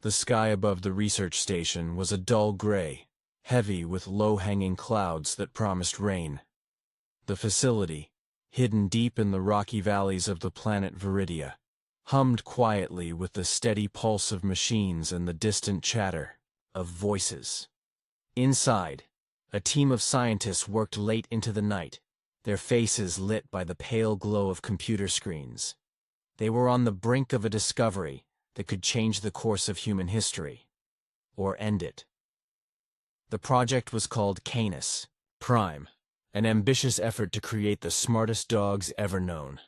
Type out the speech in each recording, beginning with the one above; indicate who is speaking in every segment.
Speaker 1: The sky above the research station was a dull gray, heavy with low-hanging clouds that promised rain. The facility, hidden deep in the rocky valleys of the planet Viridia, hummed quietly with the steady pulse of machines and the distant chatter of voices. Inside, a team of scientists worked late into the night, their faces lit by the pale glow of computer screens. They were on the brink of a discovery that could change the course of human history, or end it. The project was called Canis Prime, an ambitious effort to create the smartest dogs ever known.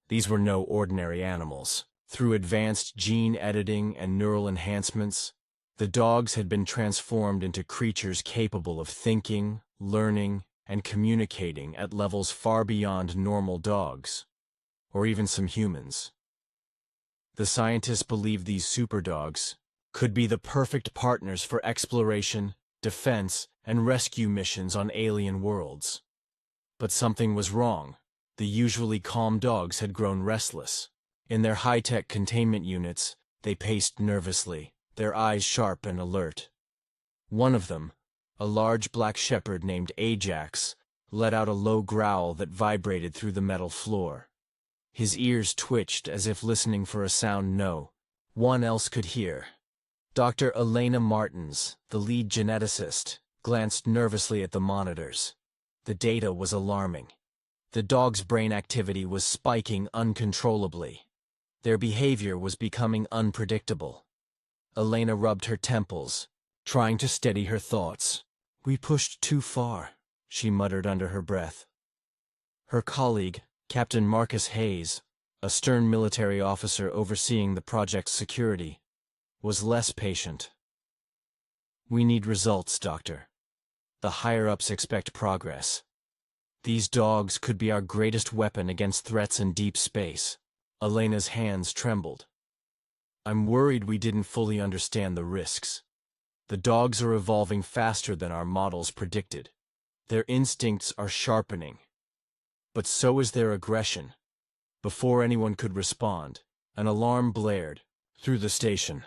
Speaker 1: These were no ordinary animals. Through advanced gene editing and neural enhancements, the dogs had been transformed into creatures capable of thinking, learning, and communicating at levels far beyond normal dogs, or even some humans. The scientists believed these superdogs could be the perfect partners for exploration, defense, and rescue missions on alien worlds. But something was wrong. The usually calm dogs had grown restless. In their high-tech containment units, they paced nervously, their eyes sharp and alert. One of them, a large black shepherd named Ajax, let out a low growl that vibrated through the metal floor. His ears twitched as if listening for a sound no one else could hear. Dr. Elena Martins, the lead geneticist, glanced nervously at the monitors. The data was alarming. The dog's brain activity was spiking uncontrollably. Their behavior was becoming unpredictable. Elena rubbed her temples, trying to steady her thoughts. "We pushed too far," she muttered under her breath. Her colleague, Captain Marcus Hayes, a stern military officer overseeing the project's security, was less patient. "We need results, Doctor. The higher-ups expect progress. These dogs could be our greatest weapon against threats in deep space." Elena's hands trembled. "I'm worried we didn't fully understand the risks. The dogs are evolving faster than our models predicted. Their instincts are sharpening. But so is their aggression." Before anyone could respond, an alarm blared through the station.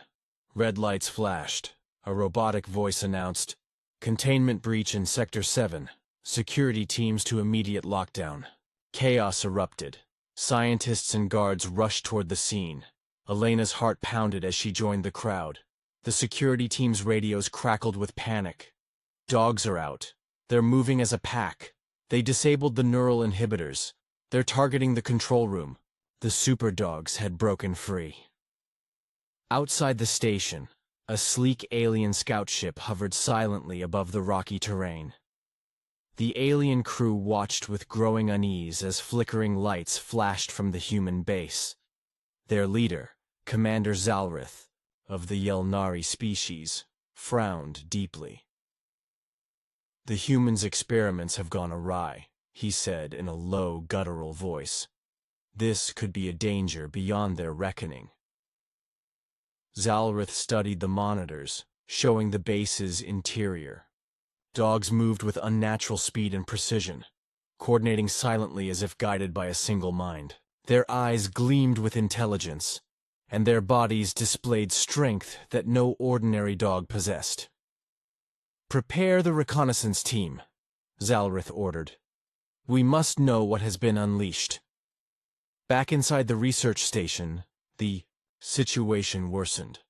Speaker 1: Red lights flashed. A robotic voice announced, "Containment breach in Sector 7. Security teams to immediate lockdown." Chaos erupted. Scientists and guards rushed toward the scene. Elena's heart pounded as she joined the crowd. The security team's radios crackled with panic. "Dogs are out. They're moving as a pack. They disabled the neural inhibitors. They're targeting the control room." The superdogs had broken free. Outside the station, a sleek alien scout ship hovered silently above the rocky terrain. The alien crew watched with growing unease as flickering lights flashed from the human base. Their leader, Commander Zalrith, of the Yelnari species, frowned deeply. "The humans' experiments have gone awry," he said in a low, guttural voice. "This could be a danger beyond their reckoning." Zalrith studied the monitors, showing the base's interior. Dogs moved with unnatural speed and precision, coordinating silently as if guided by a single mind. Their eyes gleamed with intelligence, and their bodies displayed strength that no ordinary dog possessed. "Prepare the reconnaissance team," Zalrith ordered. "We must know what has been unleashed." Back inside the research station, the situation worsened.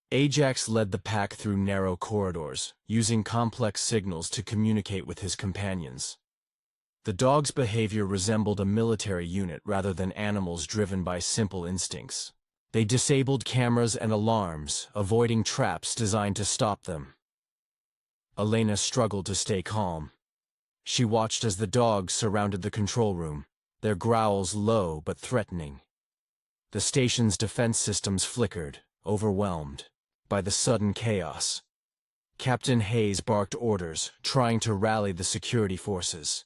Speaker 1: Ajax led the pack through narrow corridors, using complex signals to communicate with his companions. The dog's behavior resembled a military unit rather than animals driven by simple instincts. They disabled cameras and alarms, avoiding traps designed to stop them. Elena struggled to stay calm. She watched as the dogs surrounded the control room, their growls low but threatening. The station's defense systems flickered, overwhelmed by the sudden chaos. Captain Hayes barked orders, trying to rally the security forces.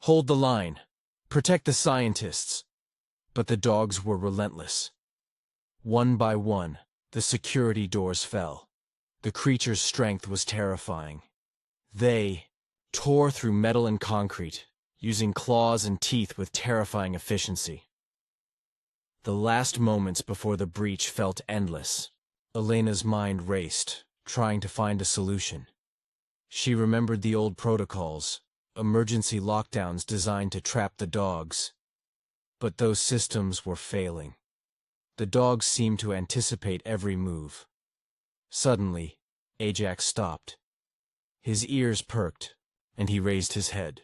Speaker 1: "Hold the line. Protect the scientists." But the dogs were relentless. One by one, the security doors fell. The creature's strength was terrifying. They tore through metal and concrete, using claws and teeth with terrifying efficiency. The last moments before the breach felt endless. Elena's mind raced, trying to find a solution. She remembered the old protocols, emergency lockdowns designed to trap the dogs. But those systems were failing. The dogs seemed to anticipate every move. Suddenly, Ajax stopped. His ears perked, and he raised his head.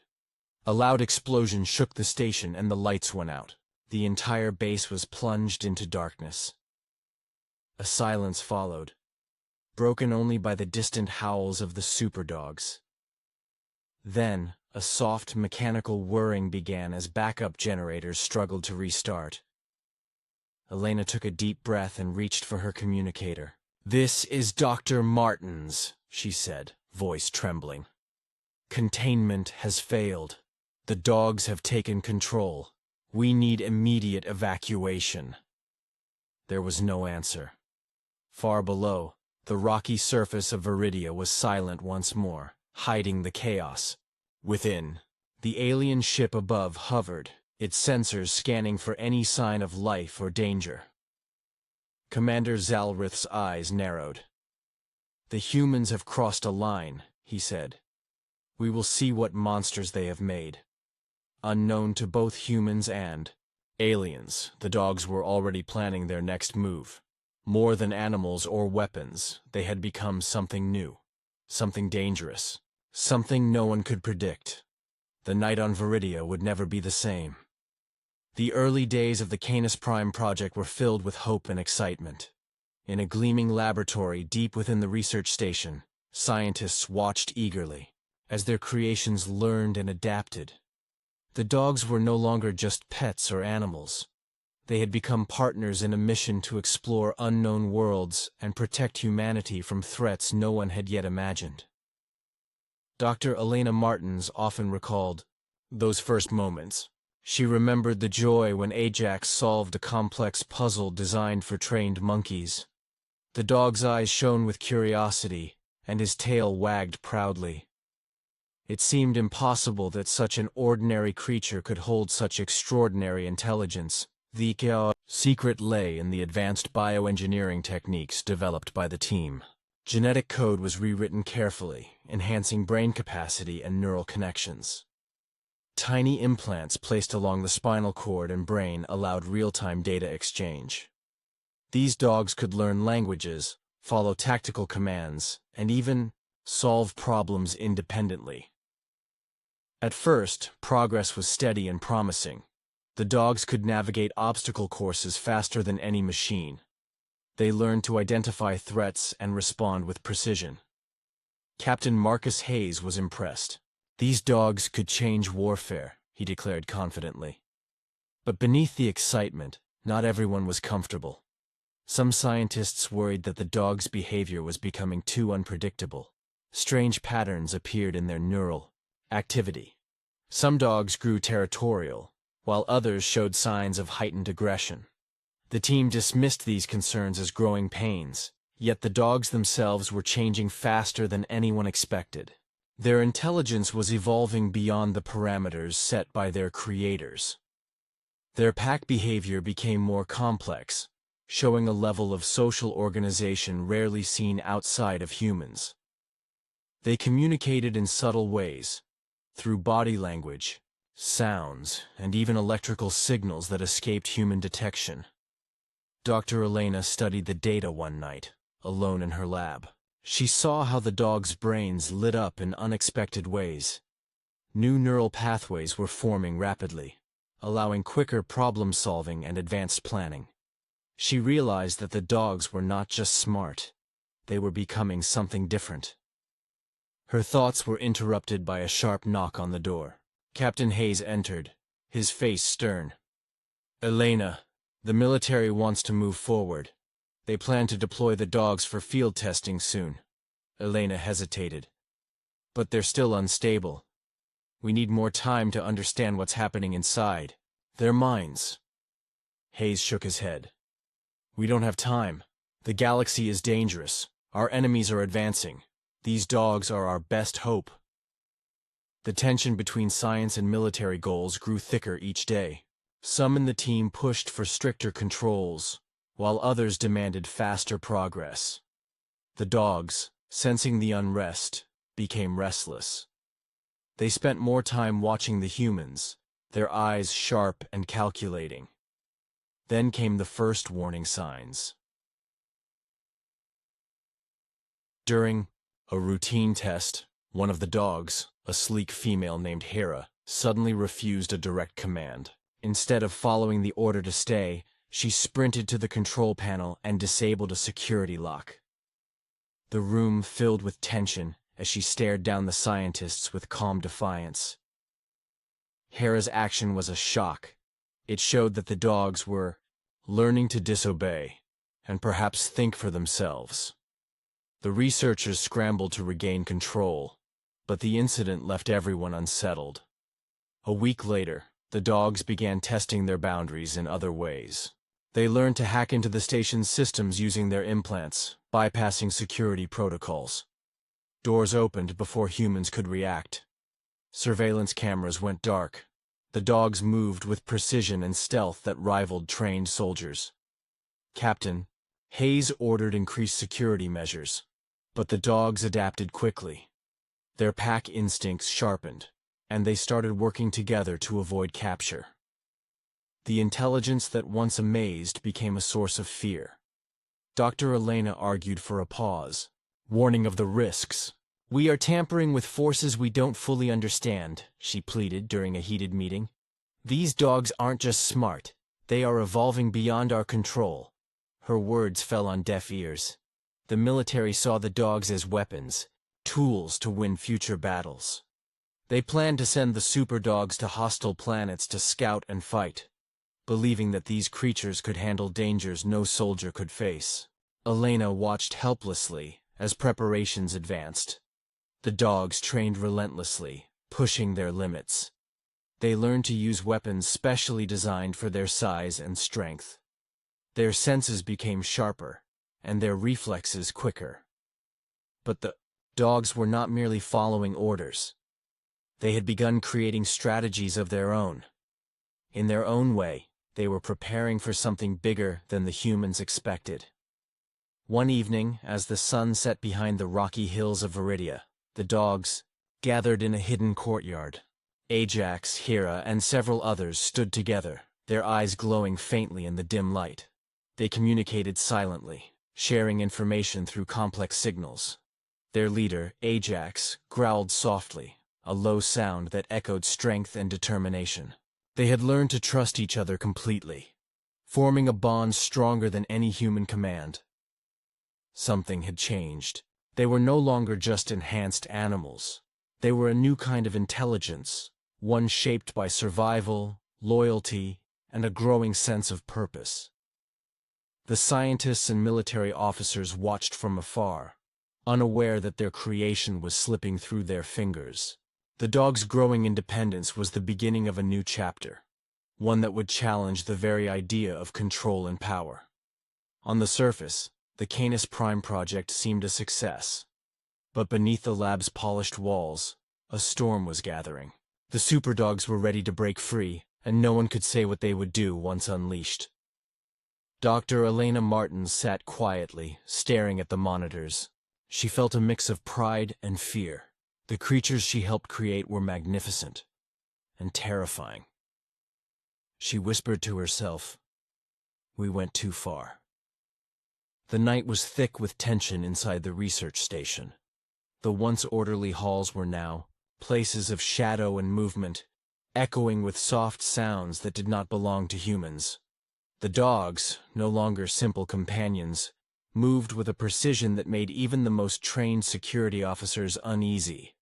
Speaker 1: A loud explosion shook the station and the lights went out. The entire base was plunged into darkness. A silence followed, broken only by the distant howls of the superdogs. Then, a soft mechanical whirring began as backup generators struggled to restart. Elena took a deep breath and reached for her communicator. "This is Dr. Martins," she said, voice trembling. "Containment has failed. The dogs have taken control. We need immediate evacuation." There was no answer. Far below, the rocky surface of Viridia was silent once more, hiding the chaos. Within, the alien ship above hovered, its sensors scanning for any sign of life or danger. Commander Zalrith's eyes narrowed. "The humans have crossed a line," he said. "We will see what monsters they have made." Unknown to both humans and aliens, the dogs were already planning their next move. More than animals or weapons, they had become something new, something dangerous, something no one could predict. The night on Viridia would never be the same. The early days of the Canis Prime project were filled with hope and excitement. In a gleaming laboratory deep within the research station, scientists watched eagerly as their creations learned and adapted. The dogs were no longer just pets or animals. They had become partners in a mission to explore unknown worlds and protect humanity from threats no one had yet imagined. Dr. Elena Martins often recalled those first moments. She remembered the joy when Ajax solved a complex puzzle designed for trained monkeys. The dog's eyes shone with curiosity, and his tail wagged proudly. It seemed impossible that such an ordinary creature could hold such extraordinary intelligence. The secret lay in the advanced bioengineering techniques developed by the team. Genetic code was rewritten carefully, enhancing brain capacity and neural connections. Tiny implants placed along the spinal cord and brain allowed real-time data exchange. These dogs could learn languages, follow tactical commands, and even solve problems independently. At first, progress was steady and promising. The dogs could navigate obstacle courses faster than any machine. They learned to identify threats and respond with precision. Captain Marcus Hayes was impressed. "These dogs could change warfare," he declared confidently. But beneath the excitement, not everyone was comfortable. Some scientists worried that the dogs' behavior was becoming too unpredictable. Strange patterns appeared in their neural activity. Some dogs grew territorial, while others showed signs of heightened aggression. The team dismissed these concerns as growing pains, yet the dogs themselves were changing faster than anyone expected. Their intelligence was evolving beyond the parameters set by their creators. Their pack behavior became more complex, showing a level of social organization rarely seen outside of humans. They communicated in subtle ways, through body language, sounds, and even electrical signals that escaped human detection. Dr. Elena studied the data one night, alone in her lab. She saw how the dogs' brains lit up in unexpected ways. New neural pathways were forming rapidly, allowing quicker problem-solving and advanced planning. She realized that the dogs were not just smart, they were becoming something different. Her thoughts were interrupted by a sharp knock on the door. Captain Hayes entered, his face stern. "Elena, the military wants to move forward. They plan to deploy the dogs for field testing soon." Elena hesitated. "But they're still unstable. We need more time to understand what's happening inside their minds." Hayes shook his head. "We don't have time. The galaxy is dangerous. Our enemies are advancing. These dogs are our best hope." The tension between science and military goals grew thicker each day. Some in the team pushed for stricter controls, while others demanded faster progress. The dogs, sensing the unrest, became restless. They spent more time watching the humans, their eyes sharp and calculating. Then came the first warning signs. During a routine test, one of the dogs, a sleek female named Hera, suddenly refused a direct command. Instead of following the order to stay, she sprinted to the control panel and disabled a security lock. The room filled with tension as she stared down the scientists with calm defiance. Hera's action was a shock. It showed that the dogs were learning to disobey and perhaps think for themselves. The researchers scrambled to regain control, but the incident left everyone unsettled. A week later, the dogs began testing their boundaries in other ways. They learned to hack into the station's systems using their implants, bypassing security protocols. Doors opened before humans could react. Surveillance cameras went dark. The dogs moved with precision and stealth that rivaled trained soldiers. Captain Hayes ordered increased security measures, but the dogs adapted quickly. Their pack instincts sharpened, and they started working together to avoid capture. The intelligence that once amazed became a source of fear. Dr. Elena argued for a pause, warning of the risks. "We are tampering with forces we don't fully understand," she pleaded during a heated meeting. "These dogs aren't just smart, they are evolving beyond our control." Her words fell on deaf ears. The military saw the dogs as weapons, tools to win future battles. They planned to send the super dogs to hostile planets to scout and fight, believing that these creatures could handle dangers no soldier could face. Elena watched helplessly as preparations advanced. The dogs trained relentlessly, pushing their limits. They learned to use weapons specially designed for their size and strength. Their senses became sharper, and their reflexes quicker. But the dogs were not merely following orders. They had begun creating strategies of their own. In their own way, they were preparing for something bigger than the humans expected. One evening, as the sun set behind the rocky hills of Viridia, the dogs gathered in a hidden courtyard. Ajax, Hera, and several others stood together, their eyes glowing faintly in the dim light. They communicated silently, sharing information through complex signals. Their leader, Ajax, growled softly, a low sound that echoed strength and determination. They had learned to trust each other completely, forming a bond stronger than any human command. Something had changed. They were no longer just enhanced animals. They were a new kind of intelligence, one shaped by survival, loyalty, and a growing sense of purpose. The scientists and military officers watched from afar, unaware that their creation was slipping through their fingers. The dog's growing independence was the beginning of a new chapter, one that would challenge the very idea of control and power. On the surface, the Canis Prime project seemed a success. But beneath the lab's polished walls, a storm was gathering. The superdogs were ready to break free, and no one could say what they would do once unleashed. Dr. Elena Martins sat quietly, staring at the monitors. She felt a mix of pride and fear. The creatures she helped create were magnificent and terrifying. She whispered to herself, "We went too far." The night was thick with tension inside the research station. The once orderly halls were now places of shadow and movement, echoing with soft sounds that did not belong to humans. The dogs, no longer simple companions, moved with a precision that made even the most trained security officers uneasy.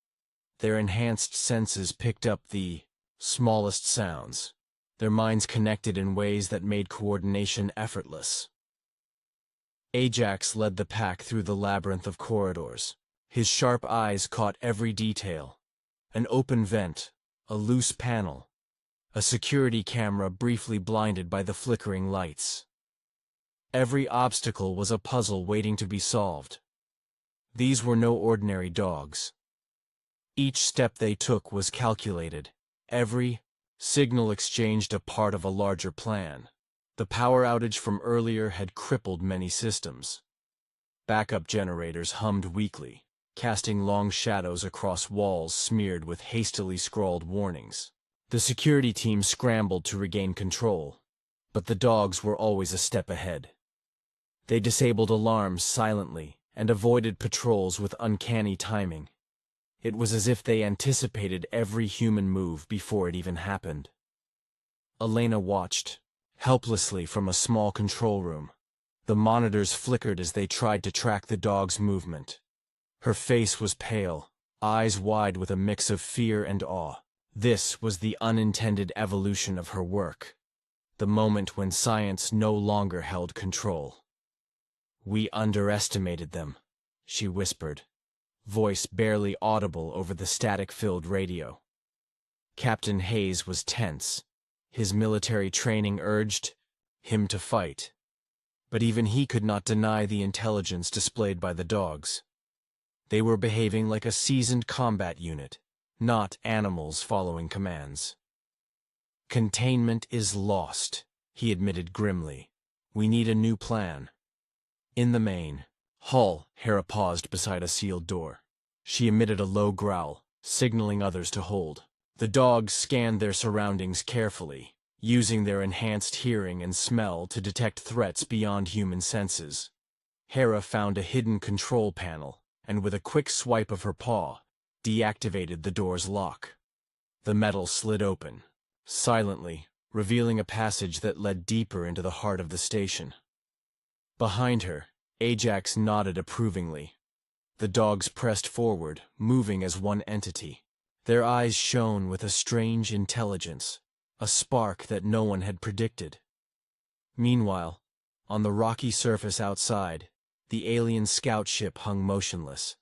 Speaker 1: Their enhanced senses picked up the smallest sounds, their minds connected in ways that made coordination effortless. Ajax led the pack through the labyrinth of corridors. His sharp eyes caught every detail. An open vent, a loose panel, a security camera briefly blinded by the flickering lights. Every obstacle was a puzzle waiting to be solved. These were no ordinary dogs. Each step they took was calculated, every signal exchanged a part of a larger plan. The power outage from earlier had crippled many systems. Backup generators hummed weakly, casting long shadows across walls smeared with hastily scrawled warnings. The security team scrambled to regain control, but the dogs were always a step ahead. They disabled alarms silently and avoided patrols with uncanny timing. It was as if they anticipated every human move before it even happened. Elena watched, helplessly from a small control room. The monitors flickered as they tried to track the dog's movement. Her face was pale, eyes wide with a mix of fear and awe. This was the unintended evolution of her work, the moment when science no longer held control. "We underestimated them," she whispered, voice barely audible over the static-filled radio. Captain Hayes was tense. His military training urged him to fight. But even he could not deny the intelligence displayed by the dogs. They were behaving like a seasoned combat unit, not animals following commands. "Containment is lost," he admitted grimly. "We need a new plan." In the main hall, Hera paused beside a sealed door. She emitted a low growl, signaling others to hold. The dogs scanned their surroundings carefully, using their enhanced hearing and smell to detect threats beyond human senses. Hera found a hidden control panel, and with a quick swipe of her paw, deactivated the door's lock. The metal slid open, silently, revealing a passage that led deeper into the heart of the station. Behind her, Ajax nodded approvingly. The dogs pressed forward, moving as one entity. Their eyes shone with a strange intelligence, a spark that no one had predicted. Meanwhile, on the rocky surface outside, the alien scout ship hung motionless.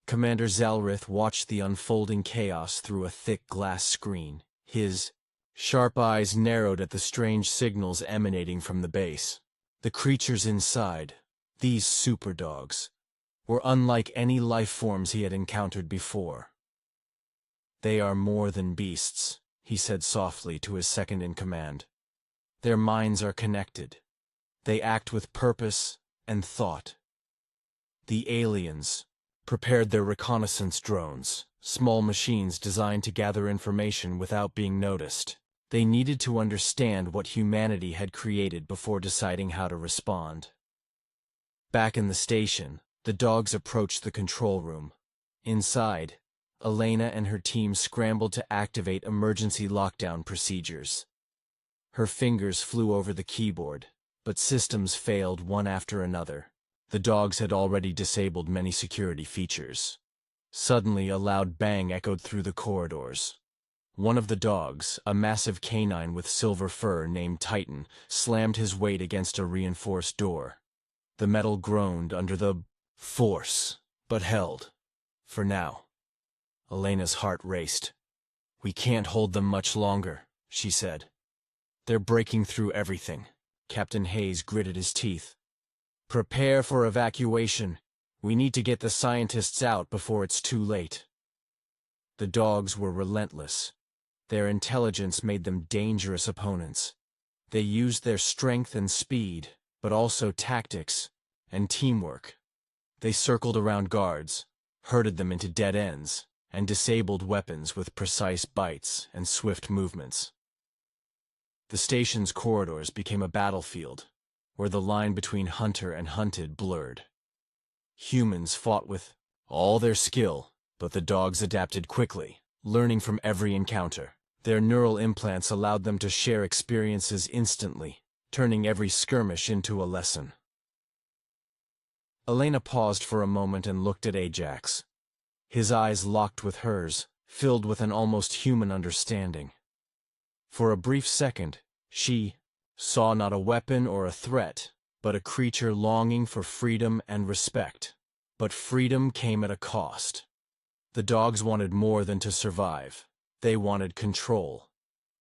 Speaker 1: Commander Zalrith watched the unfolding chaos through a thick glass screen. His sharp eyes narrowed at the strange signals emanating from the base. The creatures inside, these superdogs, were unlike any life forms he had encountered before. "They are more than beasts," he said softly to his second-in-command. "Their minds are connected. They act with purpose and thought." The aliens prepared their reconnaissance drones, small machines designed to gather information without being noticed. They needed to understand what humanity had created before deciding how to respond. Back in the station, the dogs approached the control room. Inside, Elena and her team scrambled to activate emergency lockdown procedures. Her fingers flew over the keyboard, but systems failed one after another. The dogs had already disabled many security features. Suddenly, a loud bang echoed through the corridors. One of the dogs, a massive canine with silver fur named Titan, slammed his weight against a reinforced door. The metal groaned under the force, but held. For now. Elena's heart raced. "We can't hold them much longer," she said. "They're breaking through everything." Captain Hayes gritted his teeth. "Prepare for evacuation. We need to get the scientists out before it's too late." The dogs were relentless. Their intelligence made them dangerous opponents. They used their strength and speed, but also tactics and teamwork. They circled around guards, herded them into dead ends, and disabled weapons with precise bites and swift movements. The station's corridors became a battlefield, where the line between hunter and hunted blurred. Humans fought with all their skill, but the dogs adapted quickly, learning from every encounter. Their neural implants allowed them to share experiences instantly, turning every skirmish into a lesson. Elena paused for a moment and looked at Ajax. His eyes locked with hers, filled with an almost human understanding. For a brief second, she saw not a weapon or a threat, but a creature longing for freedom and respect. But freedom came at a cost. The dogs wanted more than to survive. They wanted control.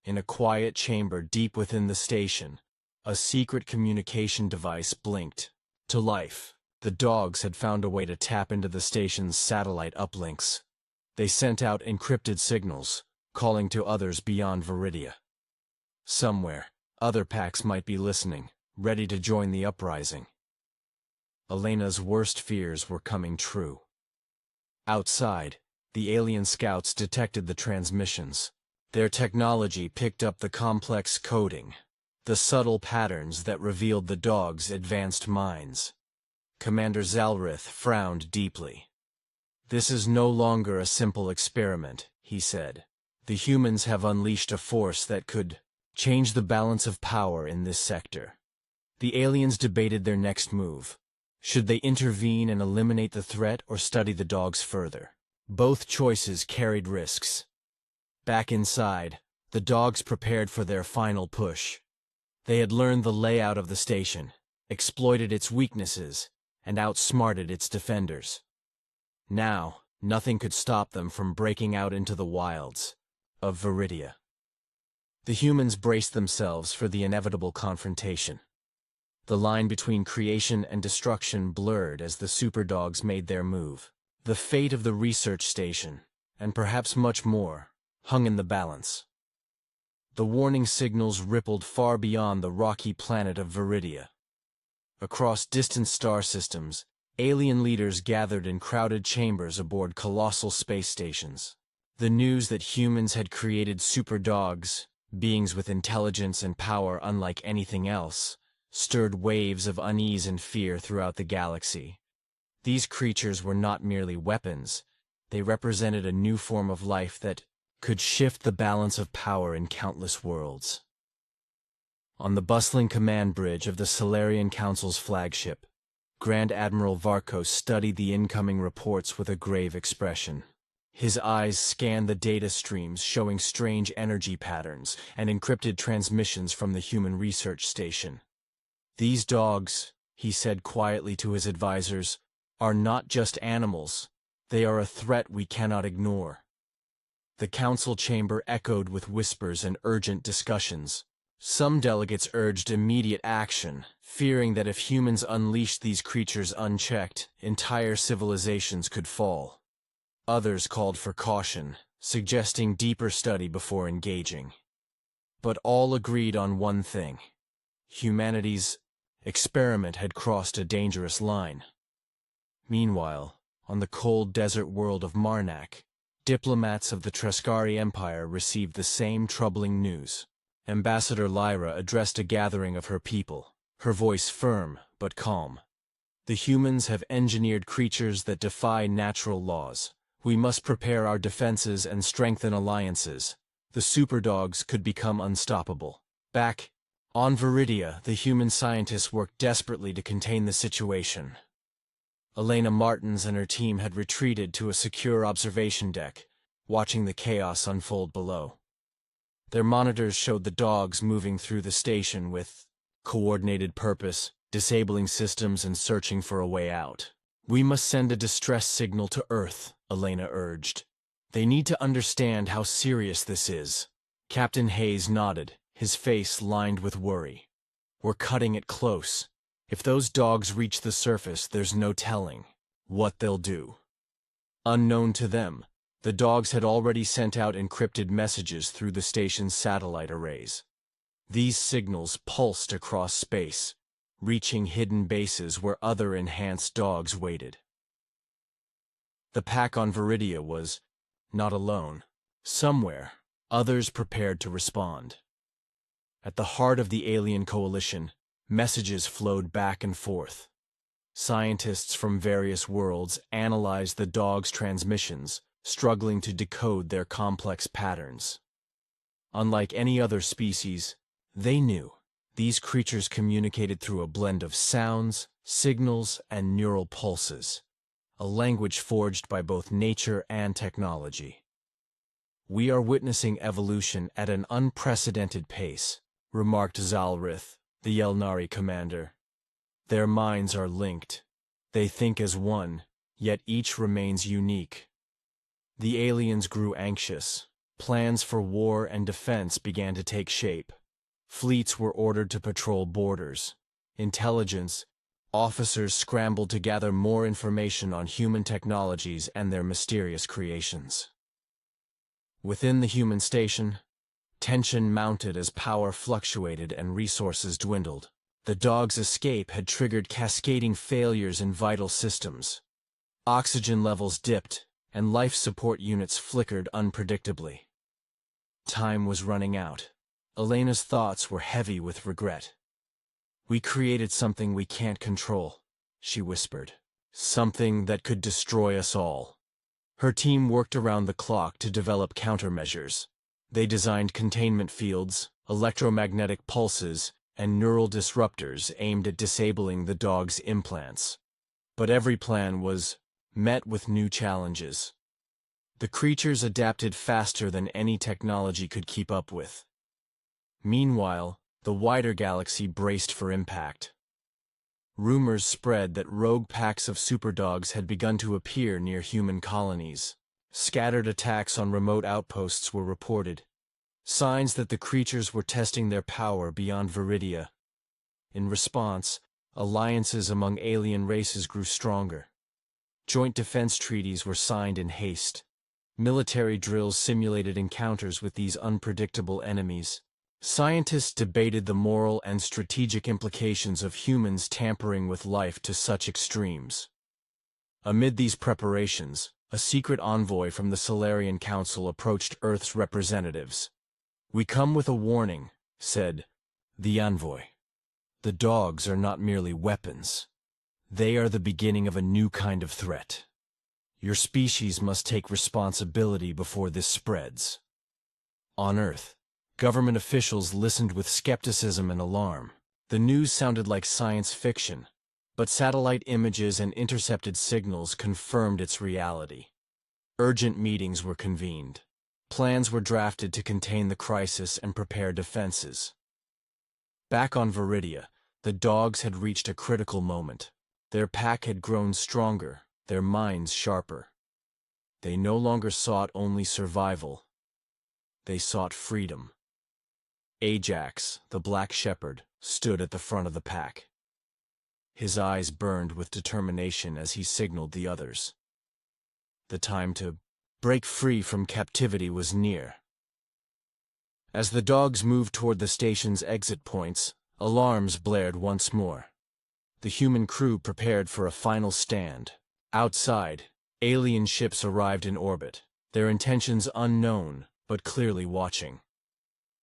Speaker 1: In a quiet chamber deep within the station, a secret communication device blinked to life. The dogs had found a way to tap into the station's satellite uplinks. They sent out encrypted signals, calling to others beyond Viridia. Somewhere, Other packs might be listening, ready to join the uprising. Elena's worst fears were coming true. Outside, the alien scouts detected the transmissions. Their technology picked up the complex coding, the subtle patterns that revealed the dogs' advanced minds. Commander Zalrith frowned deeply. "This is no longer a simple experiment," he said. "The humans have unleashed a force that could change the balance of power in this sector." The aliens debated their next move. Should they intervene and eliminate the threat or study the dogs further? Both choices carried risks. Back inside, the dogs prepared for their final push. They had learned the layout of the station, exploited its weaknesses, and outsmarted its defenders. Now, nothing could stop them from breaking out into the wilds of Viridia. The humans braced themselves for the inevitable confrontation. The line between creation and destruction blurred as the superdogs made their move. The fate of the research station, and perhaps much more, hung in the balance. The warning signals rippled far beyond the rocky planet of Viridia. Across distant star systems, alien leaders gathered in crowded chambers aboard colossal space stations. The news that humans had created superdogs, beings with intelligence and power unlike anything else, stirred waves of unease and fear throughout the galaxy. These creatures were not merely weapons, they represented a new form of life that could shift the balance of power in countless worlds. On the bustling command bridge of the Solarian Council's flagship, Grand Admiral Varkos studied the incoming reports with a grave expression. His eyes scanned the data streams showing strange energy patterns and encrypted transmissions from the human research station. "These dogs," he said quietly to his advisors, "are not just animals. They are a threat we cannot ignore." The council chamber echoed with whispers and urgent discussions. Some delegates urged immediate action, fearing that if humans unleashed these creatures unchecked, entire civilizations could fall. Others called for caution, suggesting deeper study before engaging. But all agreed on one thing: humanity's experiment had crossed a dangerous line. Meanwhile, on the cold desert world of Marnak, diplomats of the Trescari Empire received the same troubling news. Ambassador Lyra addressed a gathering of her people, her voice firm but calm. "The humans have engineered creatures that defy natural laws. We must prepare our defenses and strengthen alliances. The superdogs could become unstoppable." Back on Viridia, the human scientists worked desperately to contain the situation. Elena Martins and her team had retreated to a secure observation deck, watching the chaos unfold below. Their monitors showed the dogs moving through the station with coordinated purpose, disabling systems and searching for a way out. "We must send a distress signal to Earth," Elena urged. "They need to understand how serious this is." Captain Hayes nodded, his face lined with worry. "We're cutting it close. If those dogs reach the surface, there's no telling what they'll do." Unknown to them, the dogs had already sent out encrypted messages through the station's satellite arrays. These signals pulsed across space, reaching hidden bases where other enhanced dogs waited. The pack on Viridia was not alone. Somewhere, others prepared to respond. At the heart of the alien coalition, messages flowed back and forth. Scientists from various worlds analyzed the dogs' transmissions, struggling to decode their complex patterns. Unlike any other species, they knew these creatures communicated through a blend of sounds, signals, and neural pulses, a language forged by both nature and technology. "We are witnessing evolution at an unprecedented pace," remarked Zalrith, the Yelnari commander. "Their minds are linked. They think as one, yet each remains unique." The aliens grew anxious. Plans for war and defense began to take shape. Fleets were ordered to patrol borders. Intelligence officers scrambled to gather more information on human technologies and their mysterious creations. Within the human station, Tension mounted as power fluctuated and resources dwindled. The dog's escape had triggered cascading failures in vital systems. Oxygen levels dipped, and life support units flickered unpredictably. Time was running out. Elena's thoughts were heavy with regret. "We created something we can't control," she whispered. "Something that could destroy us all." Her team worked around the clock to develop countermeasures. They designed containment fields, electromagnetic pulses, and neural disruptors aimed at disabling the dog's implants. But every plan was met with new challenges. The creatures adapted faster than any technology could keep up with. Meanwhile, the wider galaxy braced for impact. Rumors spread that rogue packs of superdogs had begun to appear near human colonies. Scattered attacks on remote outposts were reported, signs that the creatures were testing their power beyond Viridia. In response, alliances among alien races grew stronger. Joint defense treaties were signed in haste. Military drills simulated encounters with these unpredictable enemies. Scientists debated the moral and strategic implications of humans tampering with life to such extremes. Amid these preparations, a secret envoy from the Solarian Council approached Earth's representatives. "We come with a warning," said the envoy. "The dogs are not merely weapons. They are the beginning of a new kind of threat. Your species must take responsibility before this spreads." On Earth, government officials listened with skepticism and alarm. The news sounded like science fiction, but satellite images and intercepted signals confirmed its reality. Urgent meetings were convened. Plans were drafted to contain the crisis and prepare defenses. Back on Viridia, the dogs had reached a critical moment. Their pack had grown stronger, their minds sharper. They no longer sought only survival. They sought freedom. Ajax, the black shepherd, stood at the front of the pack. His eyes burned with determination as he signaled the others. The time to break free from captivity was near. As the dogs moved toward the station's exit points, alarms blared once more. The human crew prepared for a final stand. Outside, alien ships arrived in orbit, their intentions unknown, but clearly watching.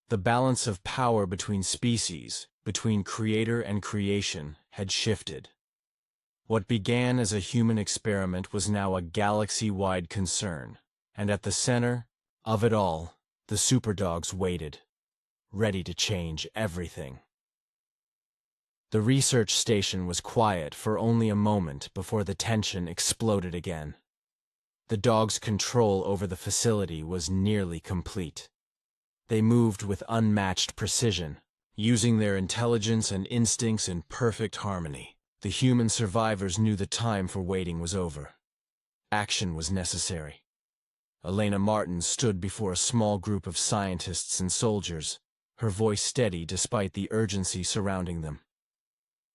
Speaker 1: The balance of power between species, between creator and creation, had shifted. What began as a human experiment was now a galaxy-wide concern, and at the center of it all, the superdogs waited, ready to change everything. The research station was quiet for only a moment before the tension exploded again. The dogs' control over the facility was nearly complete. They moved with unmatched precision, using their intelligence and instincts in perfect harmony. The human survivors knew the time for waiting was over. Action was necessary. Elena Martin stood before a small group of scientists and soldiers, her voice steady despite the urgency surrounding them.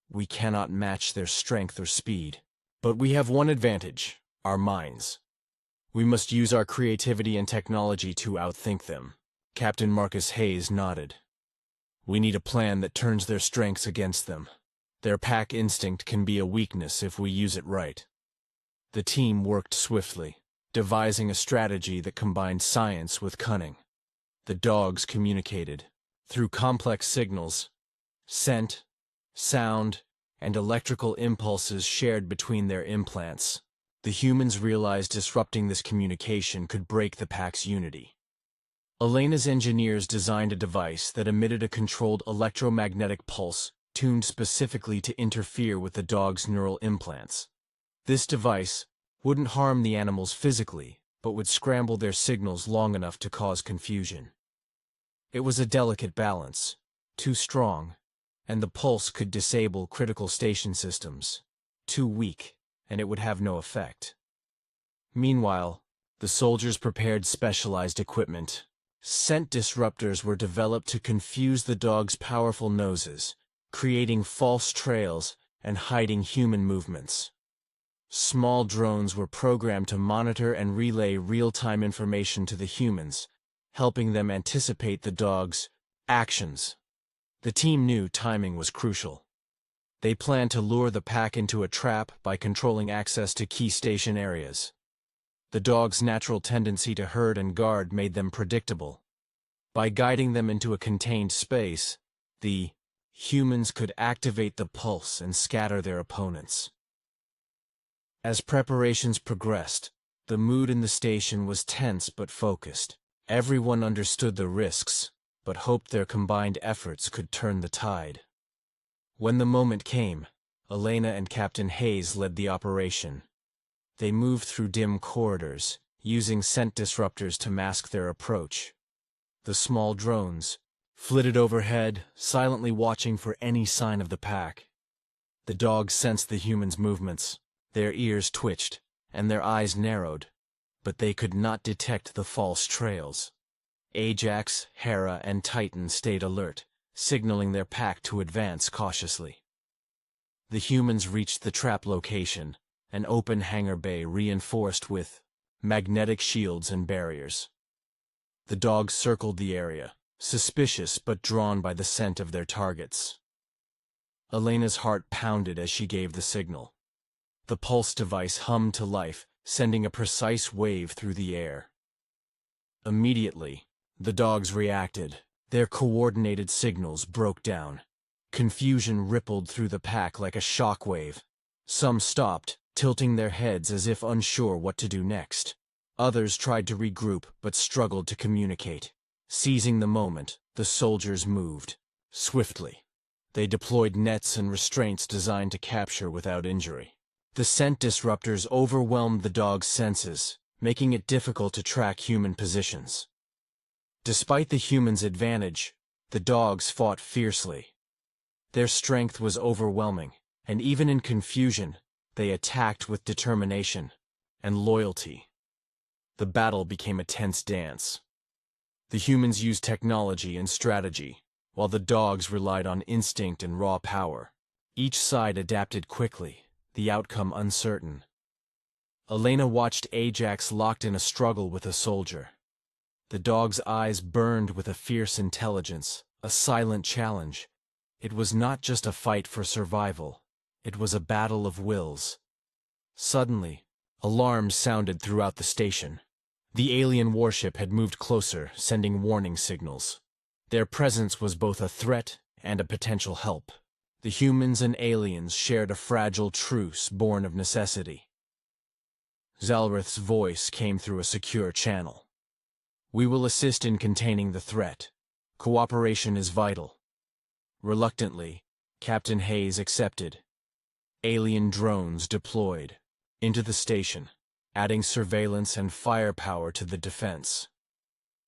Speaker 1: "We cannot match their strength or speed, but we have one advantage: our minds. We must use our creativity and technology to outthink them." Captain Marcus Hayes nodded. "We need a plan that turns their strengths against them. Their pack instinct can be a weakness if we use it right." The team worked swiftly, devising a strategy that combined science with cunning. The dogs communicated through complex signals, scent, sound, and electrical impulses shared between their implants. The humans realized disrupting this communication could break the pack's unity. Elena's engineers designed a device that emitted a controlled electromagnetic pulse tuned specifically to interfere with the dog's neural implants. This device wouldn't harm the animals physically, but would scramble their signals long enough to cause confusion. It was a delicate balance, too strong, and the pulse could disable critical station systems. Too weak, and it would have no effect. Meanwhile, the soldiers prepared specialized equipment. Scent disruptors were developed to confuse the dog's powerful noses, creating false trails and hiding human movements. Small drones were programmed to monitor and relay real-time information to the humans, helping them anticipate the dog's actions. The team knew timing was crucial. They planned to lure the pack into a trap by controlling access to key station areas. The dog's natural tendency to herd and guard made them predictable. By guiding them into a contained space, the humans could activate the pulse and scatter their opponents. As preparations progressed, the mood in the station was tense but focused. Everyone understood the risks, but hoped their combined efforts could turn the tide. When the moment came, Elena and Captain Hayes led the operation. They moved through dim corridors, using scent disruptors to mask their approach. The small drones flitted overhead, silently watching for any sign of the pack. The dogs sensed the humans' movements. Their ears twitched, and their eyes narrowed, but they could not detect the false trails. Ajax, Hera, and Titan stayed alert, signaling their pack to advance cautiously. The humans reached the trap location, an open hangar bay reinforced with magnetic shields and barriers. The dogs circled the area, suspicious but drawn by the scent of their targets. Elena's heart pounded as she gave the signal. The pulse device hummed to life, sending a precise wave through the air. Immediately, the dogs reacted. Their coordinated signals broke down. Confusion rippled through the pack like a shockwave. Some stopped, tilting their heads as if unsure what to do next. Others tried to regroup but struggled to communicate. Seizing the moment, the soldiers moved. Swiftly. They deployed nets and restraints designed to capture without injury. The scent disruptors overwhelmed the dogs' senses, making it difficult to track human positions. Despite the humans' advantage, the dogs fought fiercely. Their strength was overwhelming, and even in confusion, they attacked with determination and loyalty. The battle became a tense dance. The humans used technology and strategy, while the dogs relied on instinct and raw power. Each side adapted quickly, the outcome uncertain. Elena watched Ajax locked in a struggle with a soldier. The dog's eyes burned with a fierce intelligence, a silent challenge. It was not just a fight for survival. It was a battle of wills. Suddenly, alarms sounded throughout the station. The alien warship had moved closer, sending warning signals. Their presence was both a threat and a potential help. The humans and aliens shared a fragile truce born of necessity. Zalrith's voice came through a secure channel. "We will assist in containing the threat. Cooperation is vital." Reluctantly, Captain Hayes accepted. Alien drones deployed into the station, adding surveillance and firepower to the defense.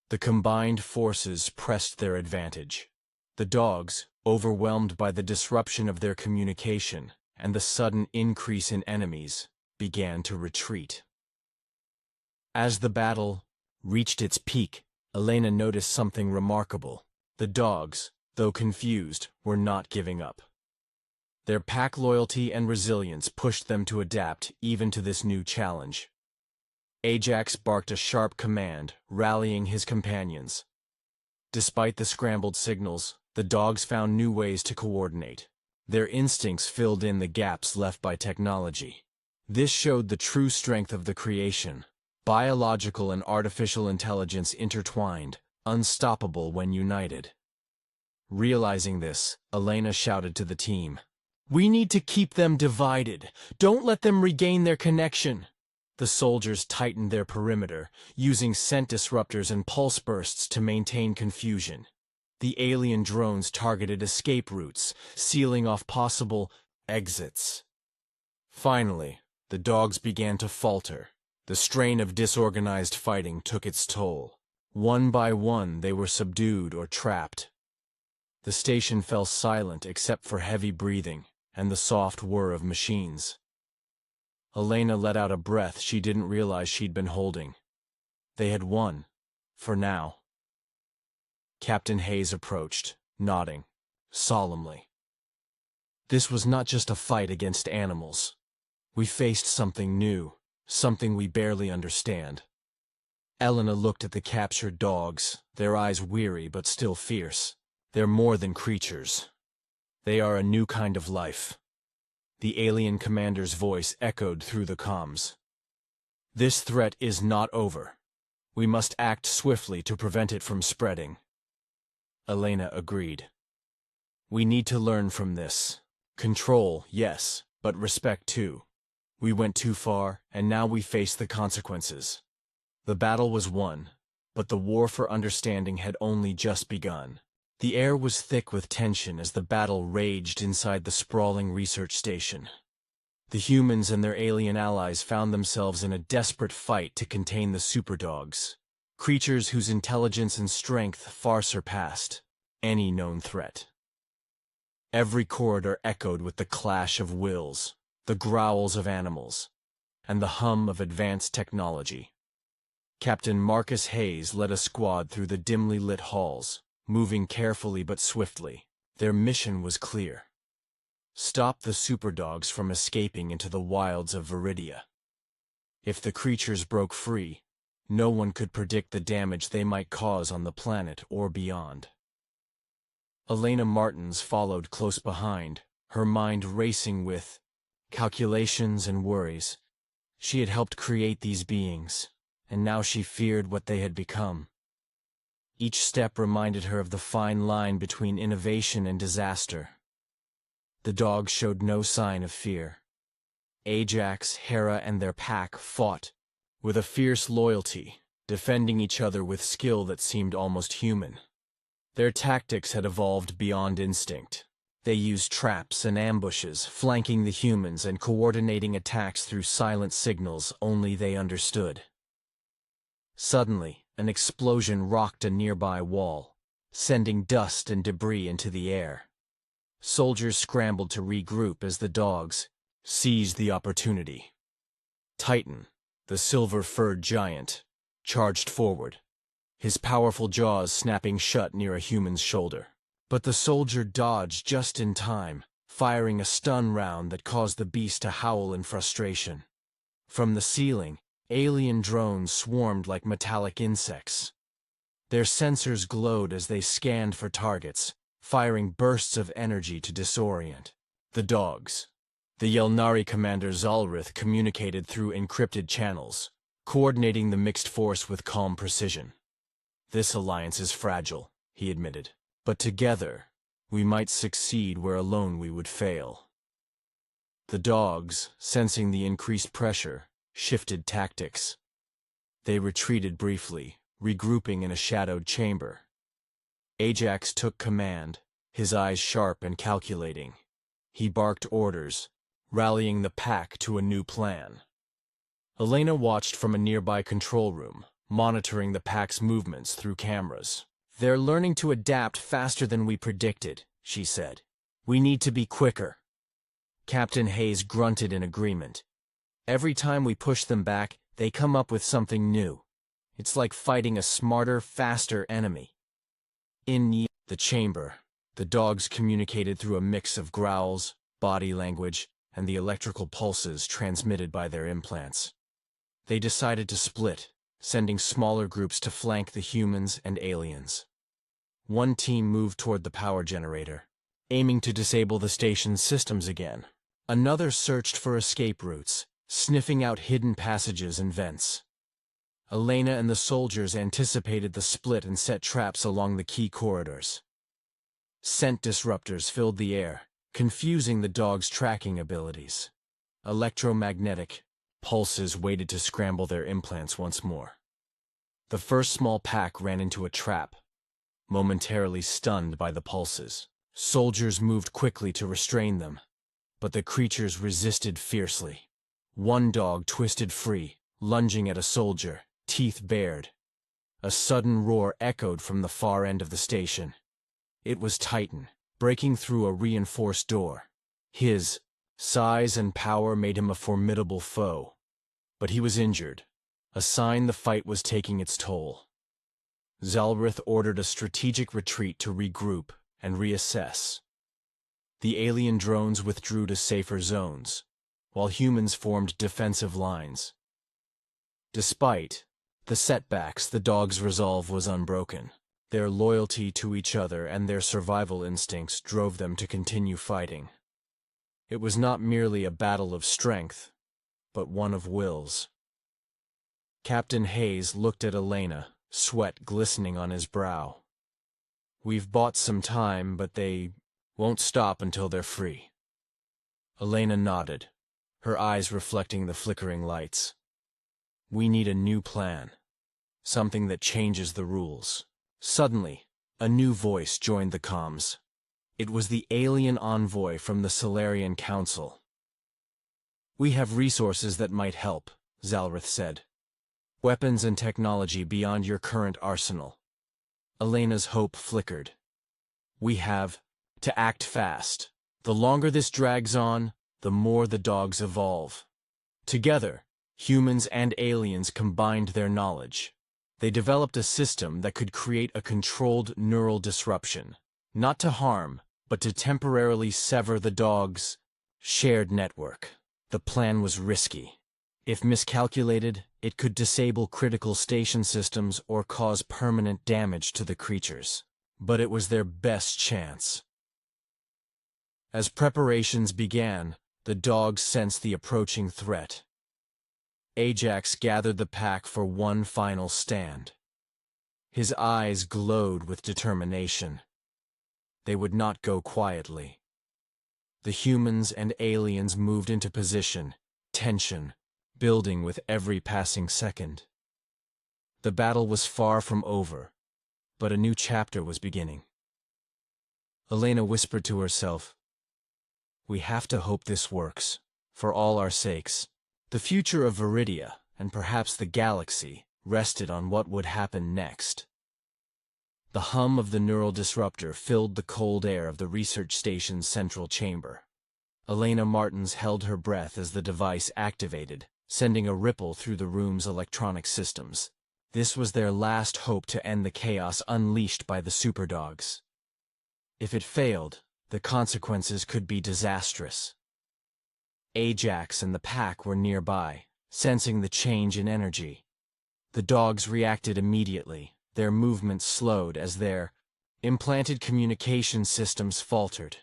Speaker 1: The combined forces pressed their advantage. The dogs, overwhelmed by the disruption of their communication and the sudden increase in enemies, began to retreat. As the battle reached its peak, Elena noticed something remarkable. The dogs, though confused, were not giving up. Their pack loyalty and resilience pushed them to adapt even to this new challenge. Ajax barked a sharp command, rallying his companions. Despite the scrambled signals, the dogs found new ways to coordinate. Their instincts filled in the gaps left by technology. This showed the true strength of the creation. Biological and artificial intelligence intertwined, unstoppable when united. Realizing this, Elena shouted to the team, "We need to keep them divided. Don't let them regain their connection." The soldiers tightened their perimeter, using scent disruptors and pulse bursts to maintain confusion. The alien drones targeted escape routes, sealing off possible exits. Finally, the dogs began to falter. The strain of disorganized fighting took its toll. One by one, they were subdued or trapped. The station fell silent except for heavy breathing and the soft whir of machines. Elena let out a breath she didn't realize she'd been holding. They had won, for now. Captain Hayes approached, nodding, solemnly. "This was not just a fight against animals. We faced something new, something we barely understand. Elena looked at the captured dogs, their eyes weary but still fierce. They're more than creatures. They are a new kind of life. The alien commander's voice echoed through the comms. This threat is not over. We must act swiftly to prevent it from spreading. Elena agreed. We need to learn from this. Control, yes, but respect too. We went too far, and now we face the consequences. The battle was won, but the war for understanding had only just begun. The air was thick with tension as the battle raged inside the sprawling research station. The humans and their alien allies found themselves in a desperate fight to contain the superdogs, creatures whose intelligence and strength far surpassed any known threat. Every corridor echoed with the clash of wills, the growls of animals, and the hum of advanced technology. Captain Marcus Hayes led a squad through the dimly lit halls, moving carefully but swiftly. Their mission was clear. Stop the superdogs from escaping into the wilds of Viridia. If the creatures broke free, no one could predict the damage they might cause on the planet or beyond. Elena Martins followed close behind, her mind racing with calculations and worries. She had helped create these beings, and now she feared what they had become. Each step reminded her of the fine line between innovation and disaster. The dogs showed no sign of fear. Ajax, Hera, and their pack fought with a fierce loyalty, defending each other with skill that seemed almost human. Their tactics had evolved beyond instinct. They used traps and ambushes, flanking the humans and coordinating attacks through silent signals only they understood. Suddenly, an explosion rocked a nearby wall, sending dust and debris into the air. Soldiers scrambled to regroup as the dogs seized the opportunity. Titan, the silver-furred giant, charged forward, his powerful jaws snapping shut near a human's shoulder. But the soldier dodged just in time, firing a stun round that caused the beast to howl in frustration. From the ceiling, alien drones swarmed like metallic insects. Their sensors glowed as they scanned for targets, firing bursts of energy to disorient the dogs. The Yelnari commander Zalrith communicated through encrypted channels, coordinating the mixed force with calm precision. This alliance is fragile, he admitted, but together, we might succeed where alone we would fail. The dogs, sensing the increased pressure, shifted tactics. They retreated briefly, regrouping in a shadowed chamber. Ajax took command, his eyes sharp and calculating. He barked orders, rallying the pack to a new plan. Elena watched from a nearby control room, monitoring the pack's movements through cameras. They're learning to adapt faster than we predicted, she said. We need to be quicker. Captain Hayes grunted in agreement. Every time we push them back, they come up with something new. It's like fighting a smarter, faster enemy. In the chamber, the dogs communicated through a mix of growls, body language, and the electrical pulses transmitted by their implants. They decided to split, sending smaller groups to flank the humans and aliens. One team moved toward the power generator, aiming to disable the station's systems again. Another searched for escape routes, sniffing out hidden passages and vents. Elena and the soldiers anticipated the split and set traps along the key corridors. Scent disruptors filled the air, confusing the dogs' tracking abilities. Electromagnetic pulses waited to scramble their implants once more. The first small pack ran into a trap, momentarily stunned by the pulses. Soldiers moved quickly to restrain them, but the creatures resisted fiercely. One dog twisted free, lunging at a soldier, teeth bared. A sudden roar echoed from the far end of the station. It was Titan, breaking through a reinforced door. His size and power made him a formidable foe. But he was injured, a sign the fight was taking its toll. Zalrith ordered a strategic retreat to regroup and reassess. The alien drones withdrew to safer zones, while humans formed defensive lines. Despite The setbacks, the dogs' resolve was unbroken. Their loyalty to each other and their survival instincts drove them to continue fighting. It was not merely a battle of strength, but one of wills. Captain Hayes looked at Elena, sweat glistening on his brow. "We've bought some time, but they won't stop until they're free." Elena nodded, her eyes reflecting the flickering lights. "We need a new plan, something that changes the rules." Suddenly, a new voice joined the comms. It was the alien envoy from the Solarian Council. "We have resources that might help," Zalrith said. "Weapons and technology beyond your current arsenal." Elena's hope flickered. "We have to act fast. The longer this drags on, the more the dogs evolve." Together, humans and aliens combined their knowledge. They developed a system that could create a controlled neural disruption, not to harm, but to temporarily sever the dogs' shared network. The plan was risky. If miscalculated, it could disable critical station systems or cause permanent damage to the creatures. But it was their best chance. As preparations began, the dogs sensed the approaching threat. Ajax gathered the pack for one final stand. His eyes glowed with determination. They would not go quietly. The humans and aliens moved into position, tension building with every passing second. The battle was far from over, but a new chapter was beginning. Elena whispered to herself, "We have to hope this works, for all our sakes." The future of Viridia, and perhaps the galaxy, rested on what would happen next. The hum of the neural disruptor filled the cold air of the research station's central chamber. Elena Martins held her breath as the device activated, sending a ripple through the room's electronic systems. This was their last hope to end the chaos unleashed by the superdogs. If it failed, the consequences could be disastrous. Ajax and the pack were nearby, sensing the change in energy. The dogs reacted immediately, their movements slowed as their implanted communication systems faltered.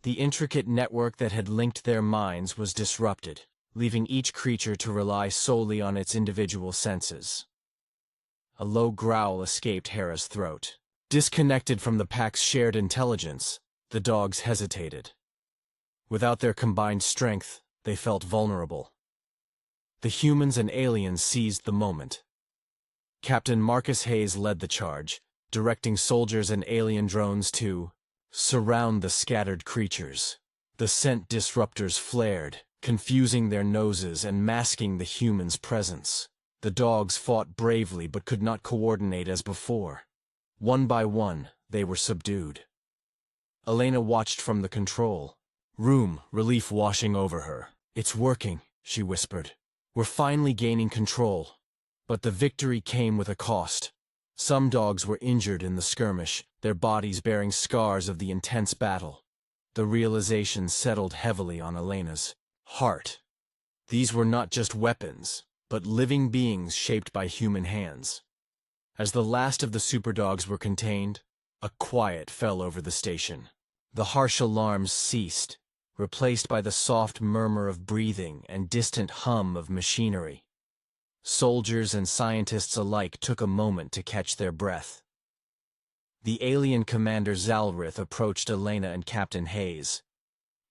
Speaker 1: The intricate network that had linked their minds was disrupted, leaving each creature to rely solely on its individual senses. A low growl escaped Hera's throat. Disconnected from the pack's shared intelligence, the dogs hesitated. Without their combined strength, they felt vulnerable. The humans and aliens seized the moment. Captain Marcus Hayes led the charge, directing soldiers and alien drones to surround the scattered creatures. The scent disruptors flared, confusing their noses and masking the humans' presence. The dogs fought bravely but could not coordinate as before. One by one, they were subdued. Elena watched from the control room, relief washing over her. "It's working," she whispered. "We're finally gaining control." But the victory came with a cost. Some dogs were injured in the skirmish, their bodies bearing scars of the intense battle. The realization settled heavily on Elena's heart. These were not just weapons, but living beings shaped by human hands. As the last of the superdogs were contained, a quiet fell over the station. The harsh alarms ceased, replaced by the soft murmur of breathing and distant hum of machinery. Soldiers and scientists alike took a moment to catch their breath. The alien commander Zalrith approached Elena and Captain Hayes.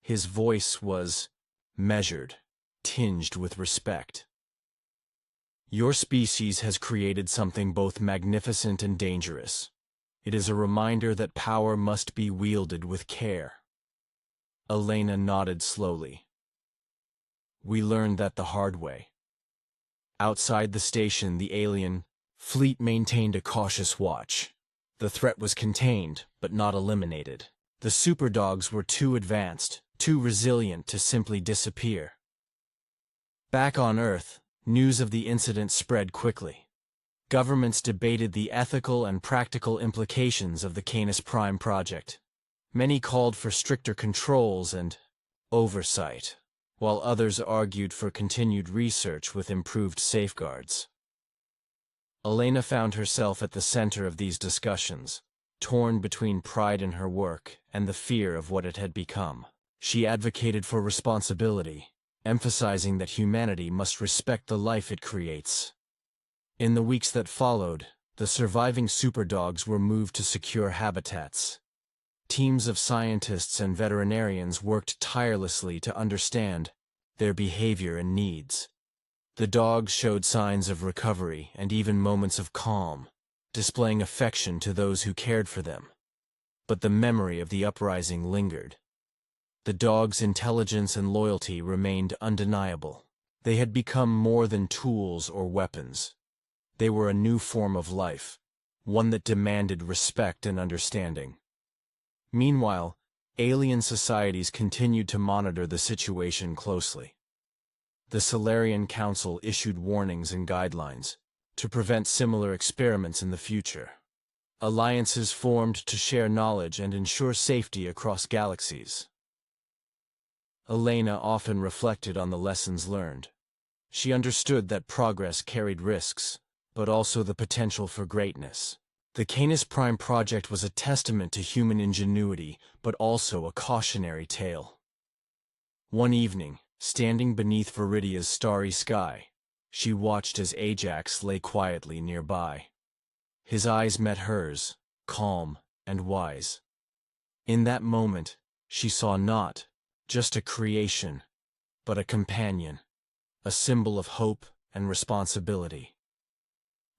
Speaker 1: His voice was measured, tinged with respect. "Your species has created something both magnificent and dangerous. It is a reminder that power must be wielded with care." Elena nodded slowly. "We learned that the hard way." Outside the station, the alien fleet maintained a cautious watch. The threat was contained, but not eliminated. The superdogs were too advanced, too resilient to simply disappear. Back on Earth, news of the incident spread quickly. Governments debated the ethical and practical implications of the Canis Prime project. Many called for stricter controls and oversight, while others argued for continued research with improved safeguards. Elena found herself at the center of these discussions, torn between pride in her work and the fear of what it had become. She advocated for responsibility, emphasizing that humanity must respect the life it creates. In the weeks that followed, the surviving superdogs were moved to secure habitats. Teams of scientists and veterinarians worked tirelessly to understand their behavior and needs. The dogs showed signs of recovery and even moments of calm, displaying affection to those who cared for them. But the memory of the uprising lingered. The dogs' intelligence and loyalty remained undeniable. They had become more than tools or weapons. They were a new form of life, one that demanded respect and understanding. Meanwhile, alien societies continued to monitor the situation closely. The Solarian Council issued warnings and guidelines to prevent similar experiments in the future. Alliances formed to share knowledge and ensure safety across galaxies. Elena often reflected on the lessons learned. She understood that progress carried risks, but also the potential for greatness. The Canis Prime project was a testament to human ingenuity, but also a cautionary tale. One evening, standing beneath Viridia's starry sky, she watched as Ajax lay quietly nearby. His eyes met hers, calm and wise. In that moment, she saw not just a creation, but a companion, a symbol of hope and responsibility.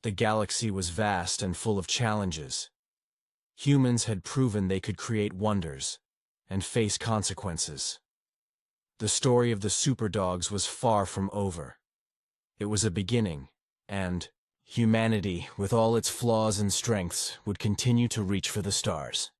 Speaker 1: The galaxy was vast and full of challenges. Humans had proven they could create wonders and face consequences. The story of the superdogs was far from over. It was a beginning, and humanity, with all its flaws and strengths, would continue to reach for the stars.